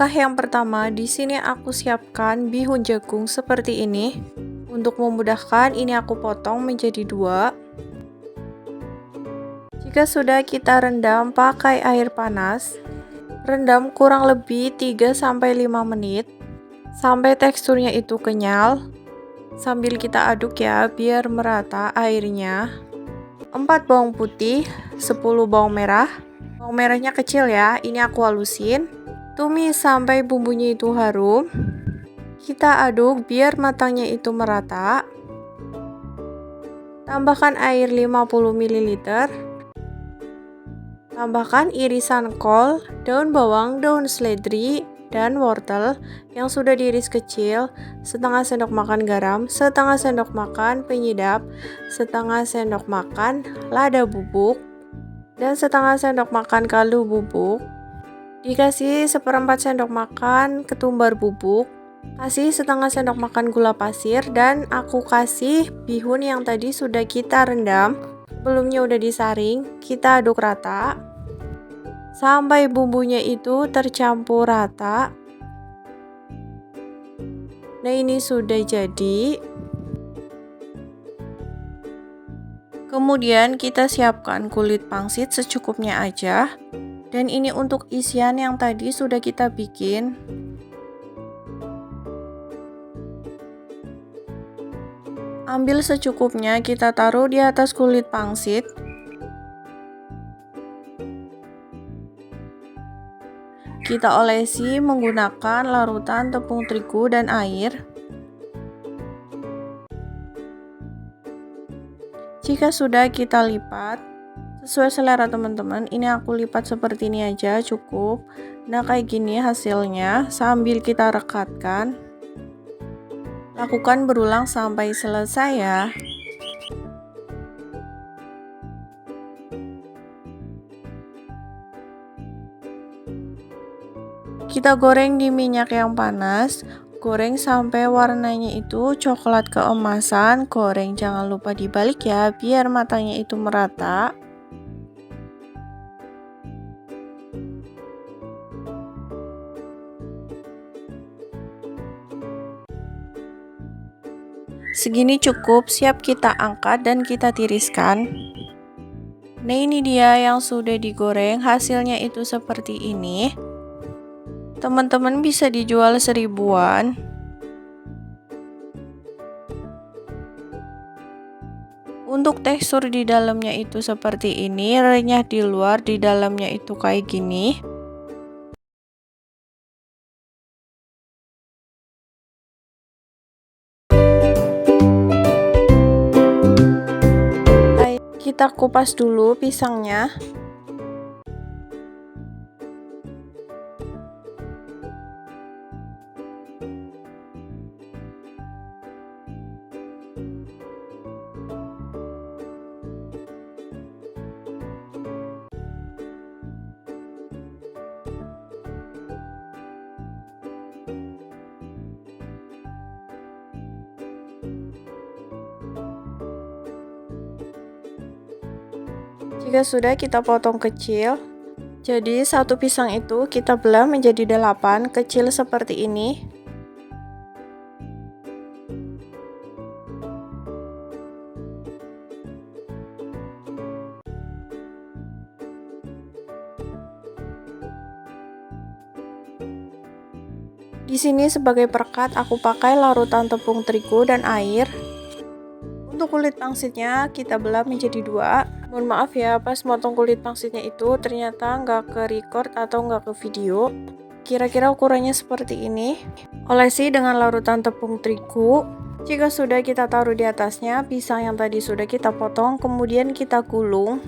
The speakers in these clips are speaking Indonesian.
Langkah yang pertama, di sini aku siapkan bihun jagung seperti ini. Untuk memudahkan, ini aku potong menjadi 2. Jika sudah, kita rendam pakai air panas. Rendam kurang lebih 3-5 menit sampai teksturnya itu kenyal. Sambil kita aduk ya, biar merata airnya. 4 bawang putih, 10 bawang merah. Bawang merahnya kecil ya, ini aku halusin. Tumis sampai bumbunya itu harum. Kita aduk biar matangnya itu merata. Tambahkan air 50 ml. Tambahkan irisan kol, daun bawang, daun seledri, dan wortel yang sudah diiris kecil, setengah sendok makan garam, setengah sendok makan penyedap, setengah sendok makan lada bubuk, dan setengah sendok makan kaldu bubuk. Dikasih 1/4 sendok makan ketumbar bubuk, kasih setengah sendok makan gula pasir, dan aku kasih bihun yang tadi sudah kita rendam. Sebelumnya udah disaring, kita aduk rata sampai bumbunya itu tercampur rata. Nah, ini sudah jadi. Kemudian kita siapkan kulit pangsit secukupnya aja. Dan ini untuk isian yang tadi sudah kita bikin. Ambil secukupnya, kita taruh di atas kulit pangsit. Kita olesi menggunakan larutan tepung terigu dan air. Jika sudah, kita lipat sesuai selera teman-teman. Ini aku lipat seperti ini aja cukup. Nah, kayak gini hasilnya sambil kita rekatkan. Lakukan berulang sampai selesai ya. Kita goreng di minyak yang panas. Goreng sampai warnanya itu coklat keemasan. Goreng jangan lupa dibalik ya, biar matangnya itu merata. Segini cukup, siap kita angkat dan kita tiriskan. Nah, ini dia yang sudah digoreng, hasilnya itu seperti ini. Teman-teman bisa dijual 1000-an. Untuk tekstur di dalamnya itu seperti ini, renyah di luar, di dalamnya itu kayak gini. Kita kupas dulu pisangnya. Jika sudah, kita potong kecil. Jadi satu pisang itu kita belah menjadi 8 kecil seperti ini. Di sini sebagai perekat aku pakai larutan tepung terigu dan air. Untuk kulit pangsitnya kita belah menjadi 2. Mohon maaf ya, pas motong kulit pangsitnya itu ternyata nggak ke record atau nggak ke video. Kira-kira ukurannya seperti ini. Olesi dengan larutan tepung terigu. Jika sudah, kita taruh di atasnya pisang yang tadi sudah kita potong, kemudian kita gulung.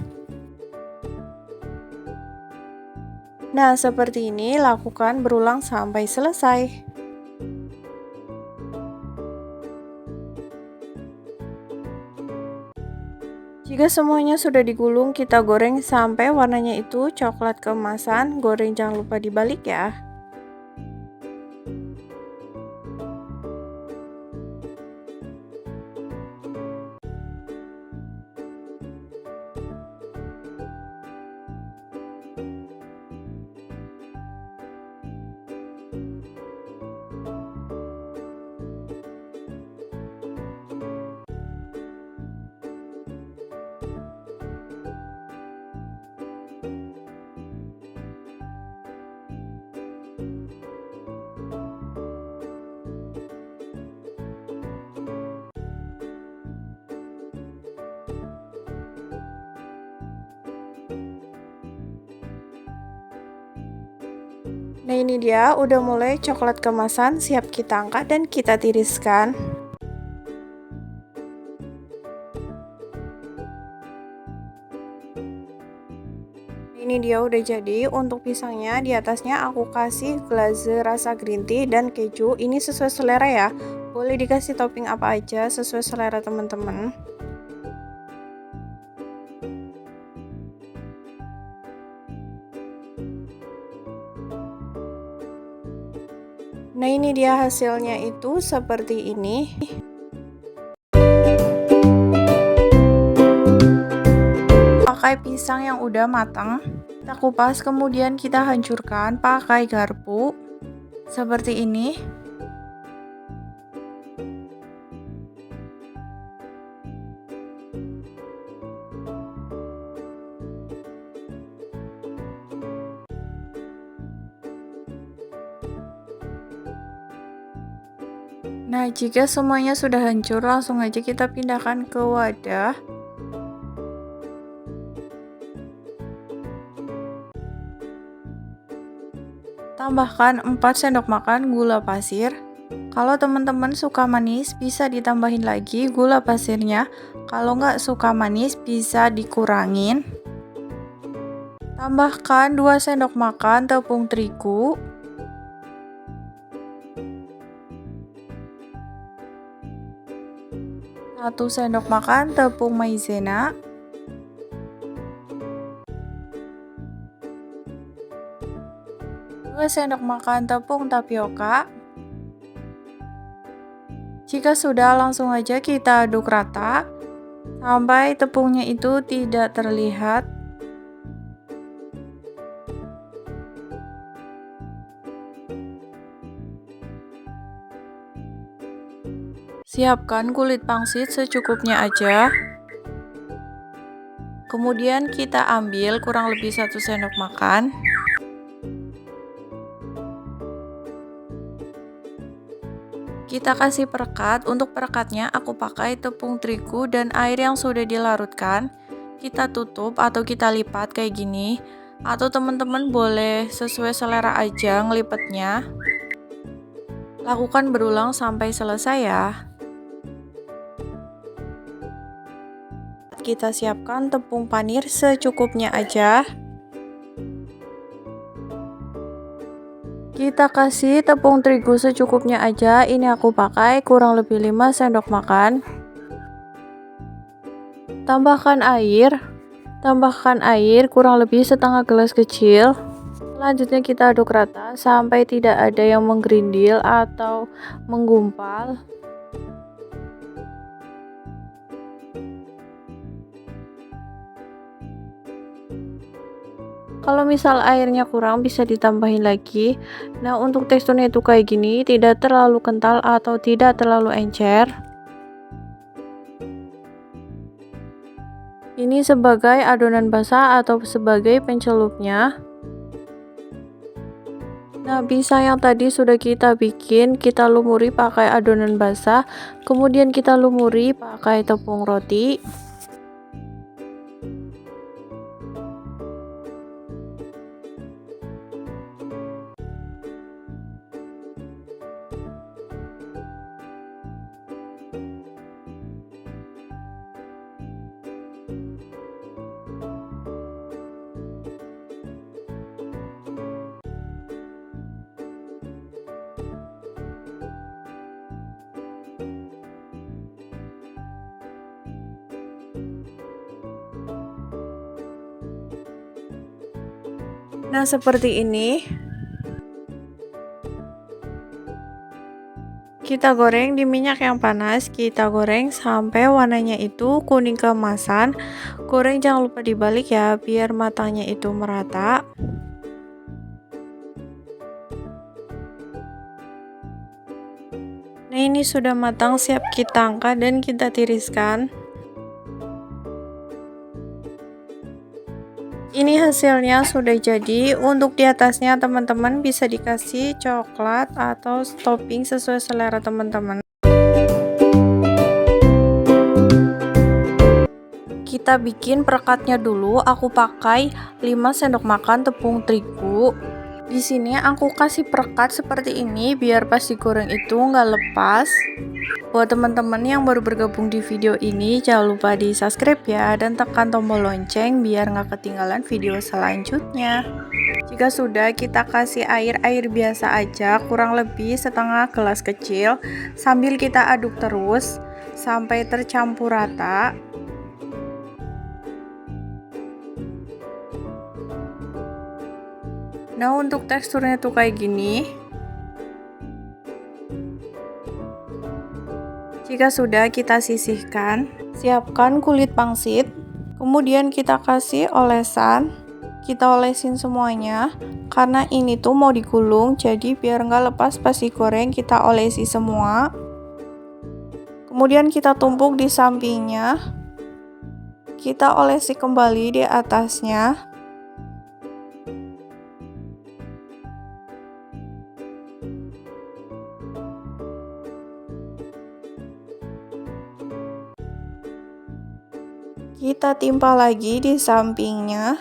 Nah, seperti ini, lakukan berulang sampai selesai. Jika semuanya sudah digulung, kita goreng sampai warnanya itu coklat keemasan. Goreng jangan lupa dibalik ya. Nah ini dia udah mulai coklat kemasan, siap kita angkat dan kita tiriskan. Ini dia udah jadi. Untuk pisangnya di atasnya aku kasih glaze rasa green tea dan keju. Ini sesuai selera ya. Boleh dikasih topping apa aja sesuai selera teman-teman. Nah ini dia hasilnya itu seperti ini. Pakai pisang yang udah matang, kita kupas kemudian kita hancurkan pakai garpu seperti ini. Nah, jika semuanya sudah hancur, langsung aja kita pindahkan ke wadah. Tambahkan 4 sendok makan gula pasir. Kalau teman-teman suka manis, bisa ditambahin lagi gula pasirnya. Kalau nggak suka manis, bisa dikurangin. Tambahkan 2 sendok makan tepung terigu. 1 sendok makan tepung maizena, 2 sendok makan tepung tapioka. Jika sudah, langsung aja kita aduk rata sampai tepungnya itu tidak terlihat. Siapkan kulit pangsit secukupnya aja. Kemudian kita ambil kurang lebih 1 sendok makan. Kita kasih perekat. Untuk perekatnya aku pakai tepung terigu dan air yang sudah dilarutkan. Kita tutup atau kita lipat kayak gini. Atau teman-teman boleh sesuai selera aja ngelipatnya. Lakukan berulang sampai selesai ya. Kita siapkan tepung panir secukupnya aja. Kita kasih tepung terigu secukupnya aja. Ini aku pakai kurang lebih 5 sendok makan. Tambahkan air kurang lebih setengah gelas kecil. Selanjutnya kita aduk rata sampai tidak ada yang menggerindil atau menggumpal. Kalau misal airnya kurang bisa ditambahin lagi. Nah, untuk teksturnya itu kayak gini, tidak terlalu kental atau tidak terlalu encer. Ini sebagai adonan basah atau sebagai pencelupnya. Nah, pisang yang tadi sudah kita bikin, kita lumuri pakai adonan basah, kemudian kita lumuri pakai tepung roti. Nah, seperti ini. Kita goreng di minyak yang panas, kita goreng sampai warnanya itu kuning keemasan. Goreng jangan lupa dibalik ya, biar matangnya itu merata. Nah, ini sudah matang, siap kita angkat dan kita tiriskan. Ini hasilnya sudah jadi. Untuk di atasnya teman-teman bisa dikasih coklat atau topping sesuai selera teman-teman. Kita bikin perekatnya dulu. Aku pakai 5 sendok makan tepung terigu. Di sini aku kasih perekat seperti ini biar pas digoreng itu nggak lepas. Buat teman-teman yang baru bergabung di video ini, jangan lupa di subscribe ya dan tekan tombol lonceng biar nggak ketinggalan video selanjutnya. Jika sudah, kita kasih air biasa aja, kurang lebih setengah gelas kecil, sambil kita aduk terus sampai tercampur rata. Nah, untuk teksturnya tuh kayak gini. Jika sudah, kita sisihkan. Siapkan kulit pangsit. Kemudian kita kasih olesan. Kita olesin semuanya. Karena ini tuh mau digulung, jadi biar nggak lepas pas digoreng, kita olesi semua. Kemudian kita tumpuk di sampingnya. Kita olesi kembali di atasnya. Kita timpa lagi di sampingnya.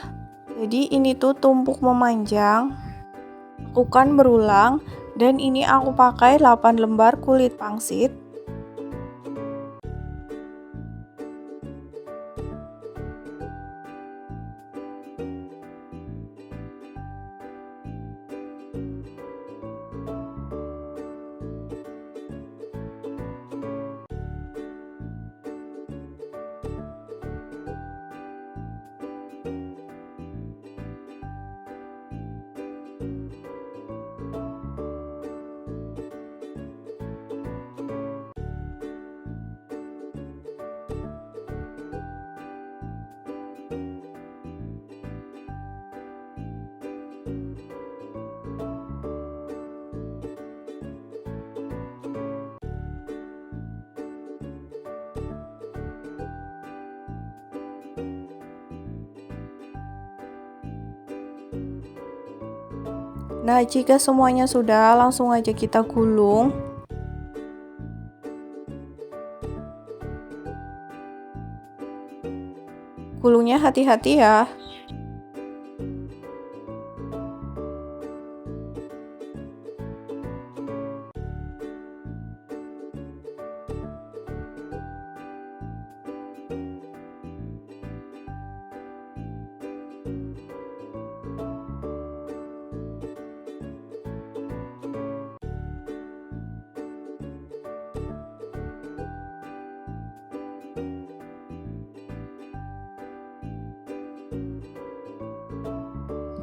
Jadi ini tuh tumpuk memanjang. Lakukan berulang, dan ini aku pakai 8 lembar kulit pangsit. Nah, jika semuanya sudah, langsung aja kita gulung. Gulungnya hati-hati ya.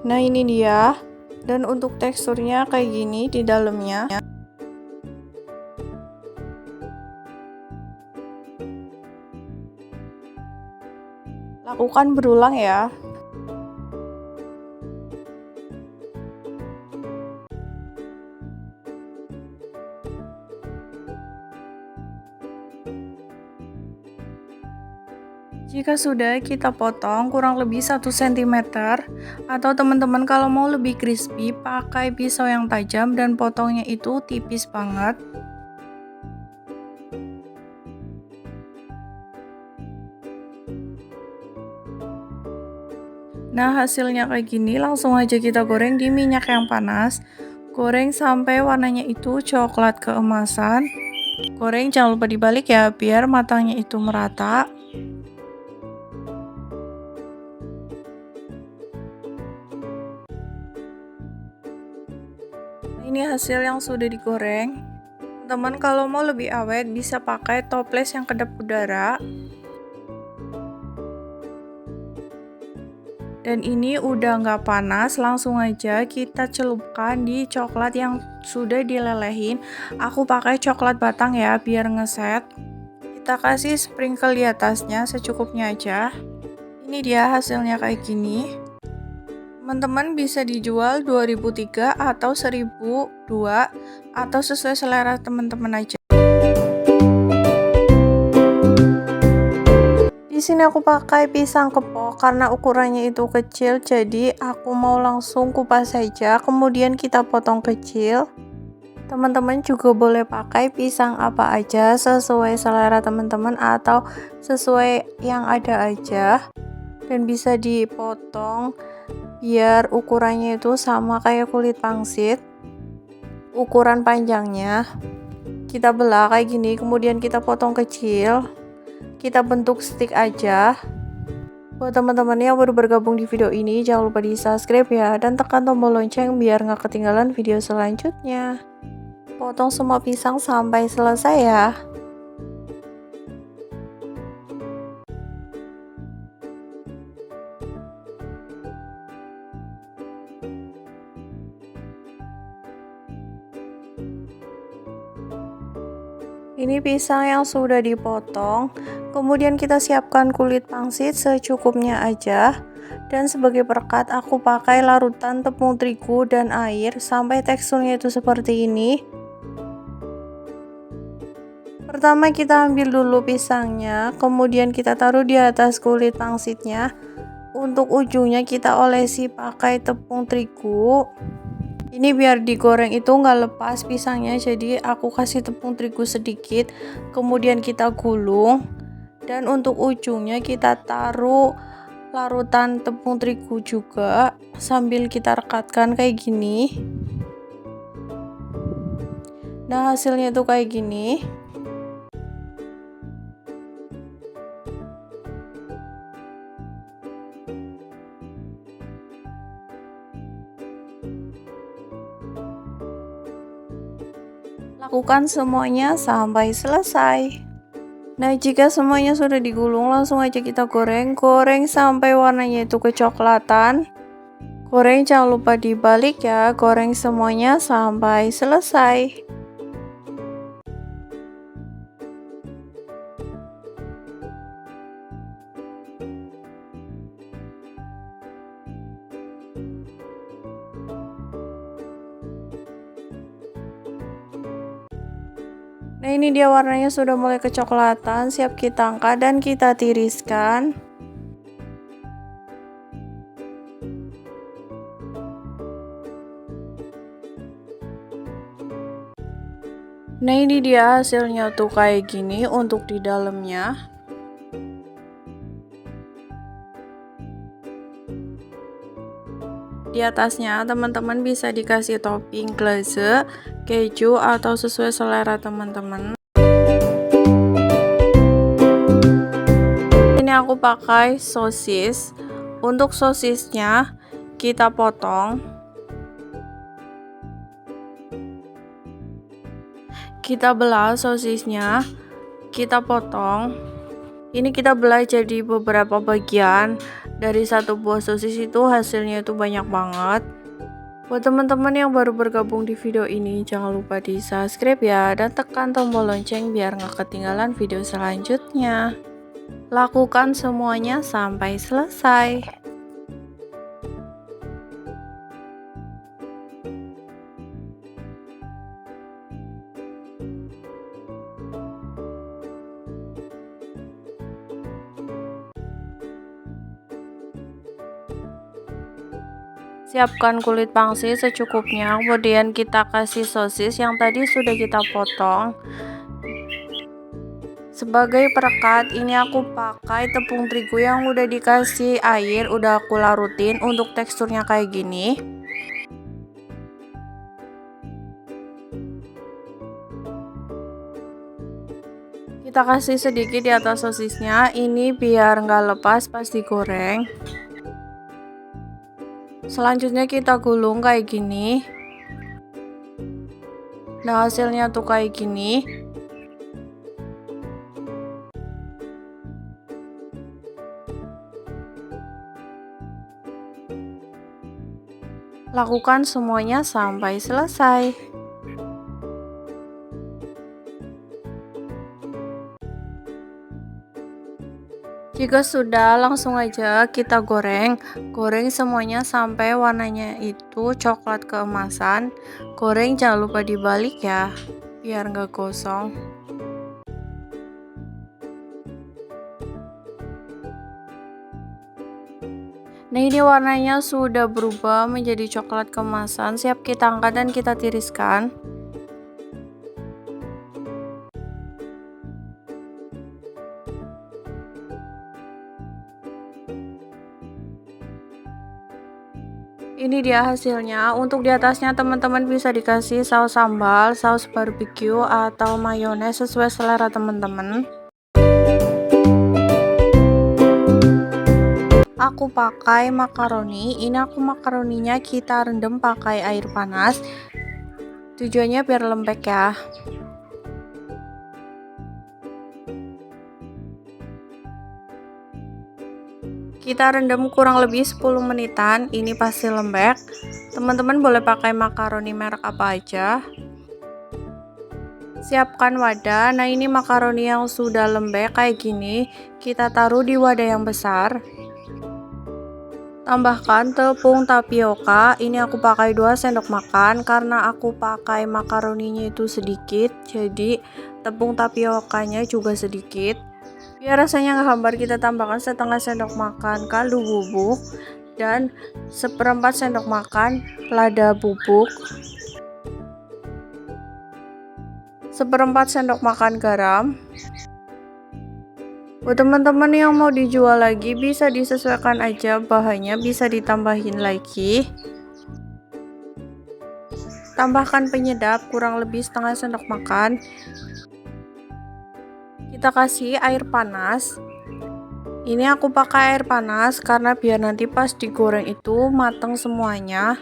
Nah, ini dia. Dan untuk teksturnya kayak gini di dalamnya. Lakukan berulang ya. Jika sudah, kita potong kurang lebih 1 cm, atau teman-teman kalau mau lebih crispy pakai pisau yang tajam dan potongnya itu tipis banget. Nah, hasilnya kayak gini, langsung aja kita goreng di minyak yang panas. Goreng sampai warnanya itu coklat keemasan. Goreng jangan lupa dibalik ya, biar matangnya itu merata. Ini hasil yang sudah digoreng. Teman kalau mau lebih awet bisa pakai toples yang kedap udara. Dan ini udah nggak panas, langsung aja kita celupkan di coklat yang sudah dilelehin. Aku pakai coklat batang ya biar ngeset. Kita kasih sprinkle di atasnya secukupnya aja. Ini dia hasilnya kayak gini. Teman-teman bisa dijual 2003 atau 1002 atau sesuai selera teman-teman aja. Di sini aku pakai pisang kepok karena ukurannya itu kecil, jadi aku mau langsung kupas saja, kemudian kita potong kecil. Teman-teman juga boleh pakai pisang apa aja sesuai selera teman-teman atau sesuai yang ada aja, dan bisa dipotong biar ukurannya itu sama kayak kulit pangsit. Ukuran panjangnya kita belah kayak gini, kemudian kita potong kecil, kita bentuk stick aja. Buat teman-teman yang baru bergabung di video ini, jangan lupa di subscribe ya, dan tekan tombol lonceng biar nggak ketinggalan video selanjutnya. Potong semua pisang sampai selesai ya. Ini pisang yang sudah dipotong, kemudian kita siapkan kulit pangsit secukupnya aja. Dan sebagai perekat aku pakai larutan tepung terigu dan air sampai teksturnya itu seperti ini. Pertama kita ambil dulu pisangnya, kemudian kita taruh di atas kulit pangsitnya. Untuk ujungnya kita olesi pakai tepung terigu. Ini biar digoreng itu nggak lepas pisangnya, jadi aku kasih tepung terigu sedikit, kemudian kita gulung. Dan untuk ujungnya kita taruh larutan tepung terigu juga sambil kita rekatkan kayak gini. Nah, hasilnya tuh kayak gini. Lakukan semuanya sampai selesai. Nah, jika semuanya sudah digulung, langsung aja kita goreng sampai warnanya itu kecoklatan. Goreng jangan lupa dibalik ya, goreng semuanya sampai selesai. Nah, ini dia warnanya sudah mulai kecoklatan, siap kita angkat dan kita tiriskan. Nah, ini dia hasilnya tuh kayak gini untuk di dalamnya. Di atasnya teman-teman bisa dikasih topping glaze, keju atau sesuai selera teman-teman. Ini aku pakai sosis. Untuk sosisnya kita potong. Kita belah sosisnya, kita potong. Ini kita belah jadi beberapa bagian. Dari satu buah sosis itu hasilnya itu banyak banget. Buat teman-teman yang baru bergabung di video ini, jangan lupa di subscribe ya, dan tekan tombol lonceng biar nggak ketinggalan video selanjutnya. Lakukan semuanya sampai selesai. Siapkan kulit pangsit secukupnya, kemudian kita kasih sosis yang tadi sudah kita potong. Sebagai perekat, ini aku pakai tepung terigu yang udah dikasih air, udah aku larutin untuk teksturnya kayak gini. Kita kasih sedikit di atas sosisnya, ini biar nggak lepas pas digoreng. Selanjutnya kita gulung kayak gini. Nah, hasilnya tuh kayak gini. Lakukan semuanya sampai selesai. Jika sudah, langsung aja kita goreng semuanya sampai warnanya itu coklat keemasan. Goreng jangan lupa dibalik ya, biar nggak gosong. Nah, ini warnanya sudah berubah menjadi coklat keemasan, siap kita angkat dan kita tiriskan. Ini dia hasilnya. Untuk di atasnya teman-teman bisa dikasih saus sambal, saus barbeque atau mayones sesuai selera teman-teman. Aku pakai makaroni. Ini aku makaroninya kita rendam pakai air panas. Tujuannya biar lembek ya. Kita rendam kurang lebih 10 menitan, ini pasti lembek. Teman-teman boleh pakai makaroni merek apa aja. Siapkan wadah. Nah, ini makaroni yang sudah lembek kayak gini, kita taruh di wadah yang besar. Tambahkan tepung tapioka. Ini aku pakai 2 sendok makan karena aku pakai makaroninya itu sedikit, jadi tepung tapiokanya juga sedikit. Biar rasanya nggak hambar, kita tambahkan setengah sendok makan kaldu bubuk dan 1/4 sendok makan lada bubuk, 1/4 sendok makan garam. Buat teman-teman yang mau dijual lagi bisa disesuaikan aja bahannya, bisa ditambahin lagi. Tambahkan penyedap kurang lebih setengah sendok makan. Kita kasih air panas. Ini aku pakai air panas karena biar nanti pas digoreng itu mateng semuanya.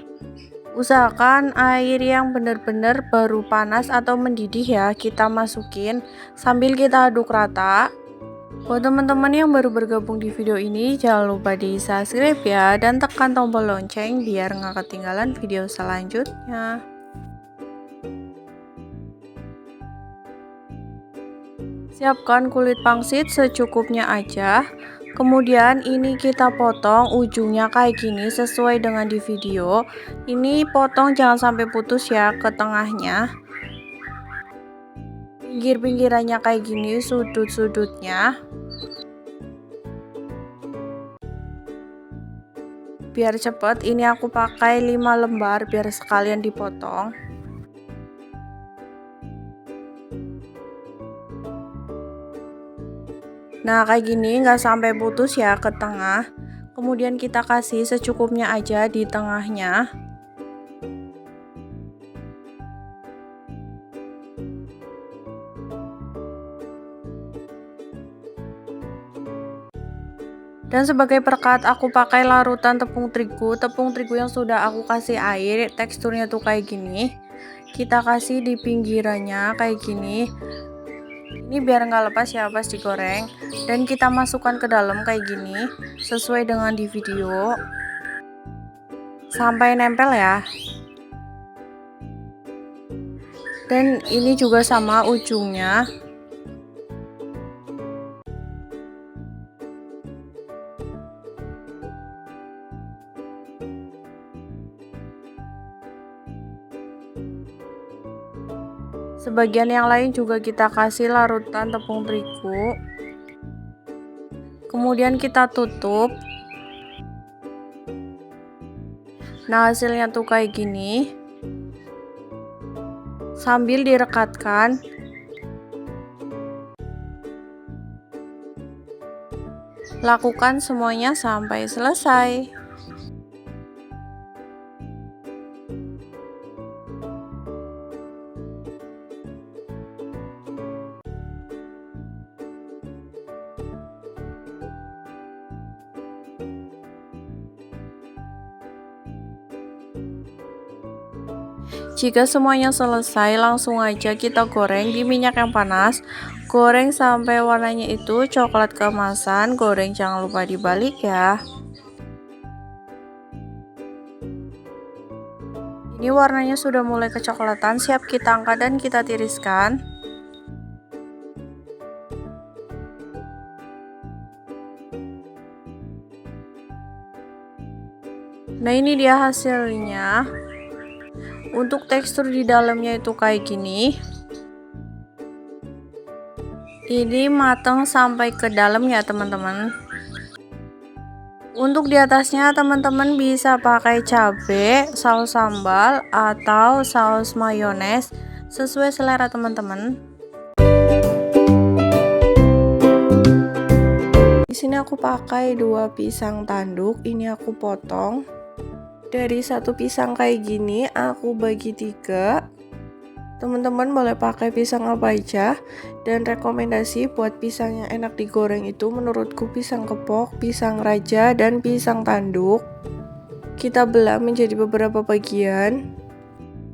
Usahakan air yang benar-benar baru panas atau mendidih ya, kita masukin sambil kita aduk rata. Buat teman-teman yang baru bergabung di video ini, jangan lupa di subscribe ya, dan tekan tombol lonceng biar nggak ketinggalan video selanjutnya. Siapkan kulit pangsit secukupnya aja. Kemudian ini kita potong ujungnya kayak gini sesuai dengan di video. Ini potong jangan sampai putus ya ke tengahnya. Pinggir-pinggirannya kayak gini, sudut-sudutnya. Biar cepet, ini aku pakai 5 lembar biar sekalian dipotong. Nah, kayak gini nggak sampai putus ya ke tengah. Kemudian kita kasih secukupnya aja di tengahnya. Dan sebagai perekat aku pakai larutan tepung terigu yang sudah aku kasih air, teksturnya tuh kayak gini. Kita kasih di pinggirannya kayak gini. Ini biar nggak lepas ya pas digoreng, dan kita masukkan ke dalam kayak gini sesuai dengan di video sampai nempel ya. Dan ini juga sama ujungnya. Sebagian yang lain juga kita kasih larutan tepung terigu. Kemudian kita tutup. Nah, hasilnya tuh kayak gini. Sambil direkatkan. Lakukan semuanya sampai selesai. Jika semuanya selesai, langsung aja kita goreng di minyak yang panas. Goreng sampai warnanya itu coklat keemasan. Goreng jangan lupa dibalik ya. Ini warnanya sudah mulai kecoklatan, siap kita angkat dan kita tiriskan. Nah, ini dia hasilnya. Untuk tekstur di dalamnya itu kayak gini. Ini matang sampai ke dalam ya teman-teman. Untuk di atasnya teman-teman bisa pakai cabai, saus sambal, atau saus mayones sesuai selera teman-teman. Di sini aku pakai 2 pisang tanduk, ini aku potong. Dari satu pisang kayak gini aku bagi 3. Teman-teman boleh pakai pisang apa aja. Dan rekomendasi buat pisang yang enak digoreng itu menurutku pisang kepok, pisang raja, dan pisang tanduk. Kita belah menjadi beberapa bagian.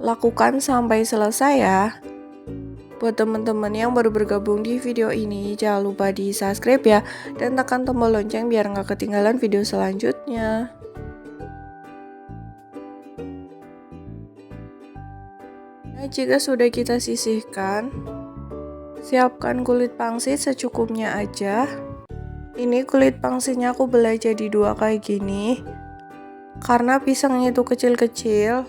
Lakukan sampai selesai ya. Buat teman-teman yang baru bergabung di video ini, jangan lupa di subscribe ya, dan tekan tombol lonceng biar nggak ketinggalan video selanjutnya. Nah, jika sudah kita sisihkan, siapkan kulit pangsit secukupnya aja. Ini kulit pangsitnya aku belah jadi 2 kayak gini, karena pisangnya itu kecil-kecil.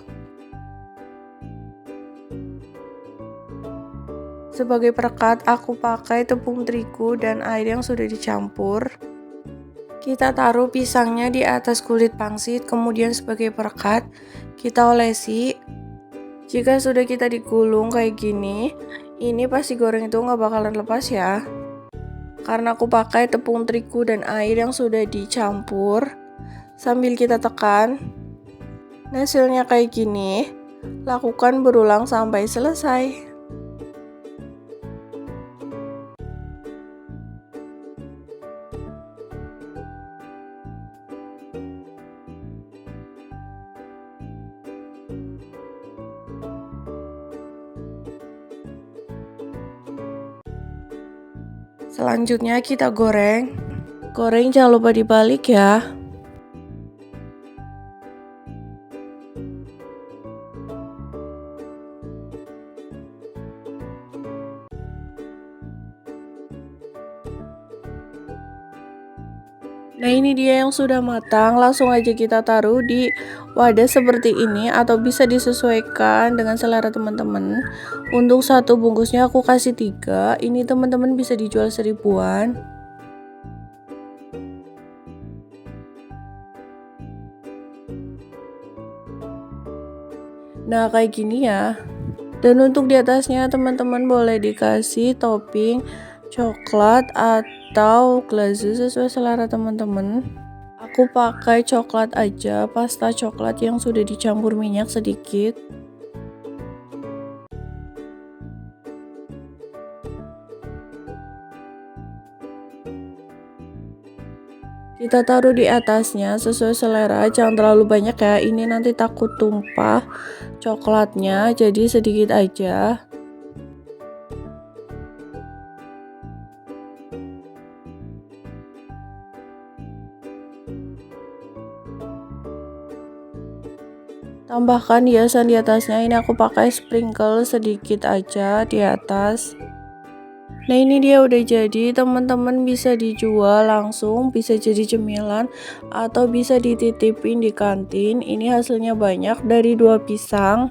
Sebagai perekat, aku pakai tepung terigu dan air yang sudah dicampur. Kita taruh pisangnya di atas kulit pangsit, kemudian sebagai perekat, kita olesi. Jika sudah kita digulung kayak gini, ini pasti goreng itu nggak bakalan lepas ya. Karena aku pakai tepung terigu dan air yang sudah dicampur, sambil kita tekan. Hasilnya kayak gini, lakukan berulang sampai selesai. Selanjutnya kita goreng. Goreng jangan lupa dibalik ya. Nah, ini dia yang sudah matang, langsung aja kita taruh di wadah seperti ini atau bisa disesuaikan dengan selera teman-teman. Untuk satu bungkusnya aku kasih 3, ini teman-teman bisa dijual 1000-an. Nah, kayak gini ya. Dan untuk di atasnya teman-teman boleh dikasih topping coklat atau glazes sesuai selera teman-teman. Aku pakai coklat aja, pasta coklat yang sudah dicampur minyak sedikit. Kita taruh di atasnya sesuai selera, jangan terlalu banyak ya, ini nanti takut tumpah coklatnya, jadi sedikit aja. Tambahkan hiasan di atasnya, ini aku pakai sprinkle sedikit aja di atas. Nah, ini dia udah jadi, teman-teman bisa dijual langsung, bisa jadi cemilan atau bisa dititipin di kantin. Ini hasilnya banyak dari 2 pisang.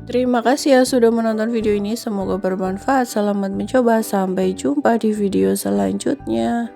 Terima kasih ya sudah menonton video ini, semoga bermanfaat. Selamat mencoba, sampai jumpa di video selanjutnya.